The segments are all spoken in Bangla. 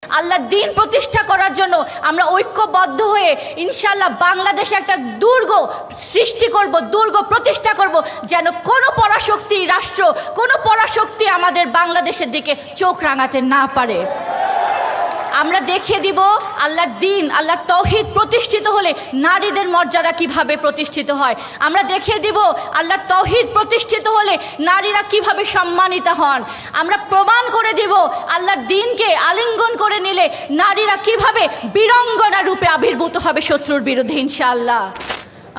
আল্লাহর দ্বীন প্রতিষ্ঠা করার জন্য আমরা ঐক্যবদ্ধ হয়ে ইনশাআল্লাহ বাংলাদেশে একটা দুর্গ সৃষ্টি করব, দুর্গ প্রতিষ্ঠা করব, যেন কোনো পরাশক্তি রাষ্ট্র, কোনো পরাশক্তি আমাদের বাংলাদেশের দিকে চোখ রাঙাতে না পারে। আমরা দেখিয়ে দিব আল্লাহর দ্বীন, আল্লাহর তৌহিদ প্রতিষ্ঠিত হলে নারীদের মর্যাদা কিভাবে প্রতিষ্ঠিত হয়। আমরা দেখিয়ে দিব আল্লাহর তৌহিদ প্রতিষ্ঠিত হলে নারীরা কিভাবে সম্মানিত হন। আমরা প্রমাণ করে দিব আল্লাহর দ্বীনকে আলিঙ্গন করে নিলে নারীরা কিভাবে বীরাঙ্গনা রূপে আবির্ভূত হবে শত্রুর বিরুদ্ধে ইনশাআল্লাহ।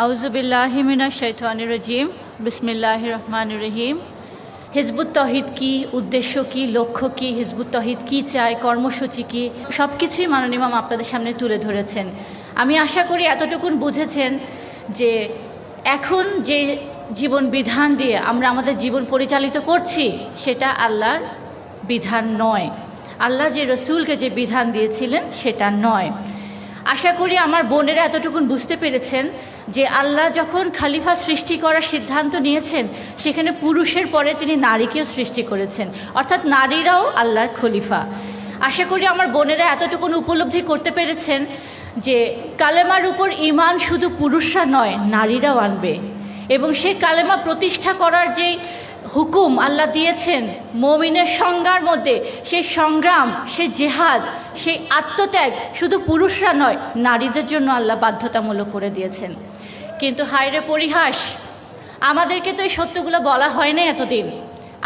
আউযু বিল্লাহি মিনাশ শাইতানির রাজিম, বিসমিল্লাহির রহমানির রহিম। হিজবুত তৌহিদ কি, উদ্দেশ্য কি, লক্ষ্য কি, হিজবুত তৌহিদ কি চায়, কর্মসূচি কি, সব কিছুই মাননীয় ইমাম আপনাদের সামনে তুলে ধরেছেন। আমি আশা করি এতটুকুন বুঝেছেন যে এখন যে জীবন বিধান দিয়ে আমরা আমাদের জীবন পরিচালিত করছি সেটা আল্লাহর বিধান নয়, আল্লাহ যে রসুলকে যে বিধান দিয়েছিলেন সেটা নয়। আশা করি আমার বোনেরা এতটুকুন বুঝতে পেরেছেন যে আল্লাহ যখন খলিফা সৃষ্টি করার সিদ্ধান্ত নিয়েছেন সেখানে পুরুষের পরে তিনি নারীকেও সৃষ্টি করেছেন, অর্থাৎ নারীরাও আল্লাহর খলিফা। আশা করি আমার বোনেরা এতটুকুন উপলব্ধি করতে পেরেছেন যে কালেমার উপর ঈমান শুধু পুরুষরা নয়, নারীরাও আনবে, এবং সেই কালেমা প্রতিষ্ঠা করার যেই হুকুম আল্লাহ দিয়েছেন মুমিনের সংজ্ঞার মধ্যে, সেই সংগ্রাম, সেই জেহাদ, সেই আত্মত্যাগ শুধু পুরুষরা নয়, নারীদের জন্য আল্লাহ বাধ্যতামূলক করে দিয়েছেন। কিন্তু হায়রে পরিহাস, আমাদেরকে তো এই সত্যগুলো বলা হয় না এতদিন,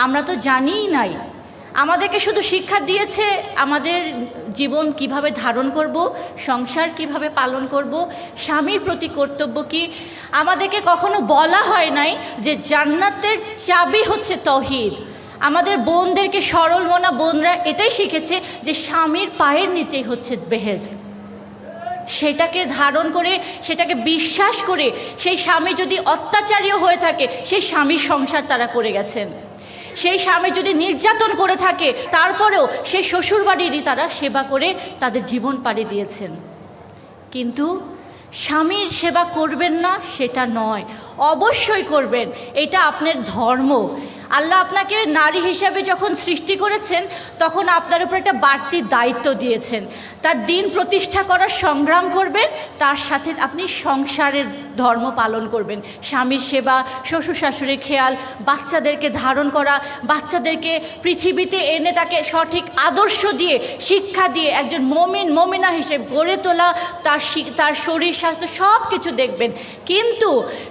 আমরা তো জানিই নাই। আমাদেরকে শুধু শিক্ষা দিয়েছে আমাদের জীবন কিভাবে ধারণ করব, সংসার কিভাবে পালন করব, স্বামীর প্রতি কর্তব্য কি। আমাদেরকে কখনো বলা হয় নাই যে জান্নাতের চাবি হচ্ছে তৌহিদ। আমাদের বোনদেরকে, সরল মনা বোনরা এটাই শিখেছে যে স্বামীর পায়ের নিচেই হচ্ছে বেহেশত। সেটাকে ধারণ করে, সেটাকে বিশ্বাস করে, সেই স্বামী যদি অত্যাচারীও হয়ে থাকে সেই স্বামীর সংসার তারা করে গেছেন। সেই স্বামী যদি নির্যাতন করে থাকে তারপরেও সেই শ্বশুরবাড়িরই তারা সেবা করে তাদের জীবন পাড়ি দিয়েছেন। কিন্তু স্বামীর সেবা করবেন না সেটা নয়, অবশ্যই করবেন, এটা আপনার ধর্ম। আল্লাহ আপনাকে নারী হিসাবে যখন সৃষ্টি করেছেন তখন আপনার উপর একটা বাড়তি দায়িত্ব দিয়েছেন, তার দিন প্রতিষ্ঠা করার সংগ্রাম করবেন, তার সাথে আপনি সংসারের ধর্ম পালন করবেন, স্বামীর সেবা, শ্বশুর শাশুড়ির খেয়াল, বাচ্চাদেরকে ধারণ করা, বাচ্চাদেরকে পৃথিবীতে এনে তাকে সঠিক আদর্শ দিয়ে, শিক্ষা দিয়ে একজন মুমিন মুমিনা হিসেবে গড়ে তোলা, তার শরীর স্বাস্থ্য সব কিছু দেখবেন। কিন্তু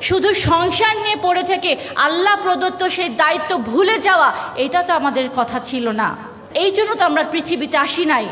শুধু সংসার নিয়ে পড়ে থেকে আল্লাহ প্রদত্ত সেই দায়িত্ব ভুলে যাওয়া, এটা তো আমাদের কথা ছিল না। এই জন্য তো আমরা পৃথিবীতে আসি নাই।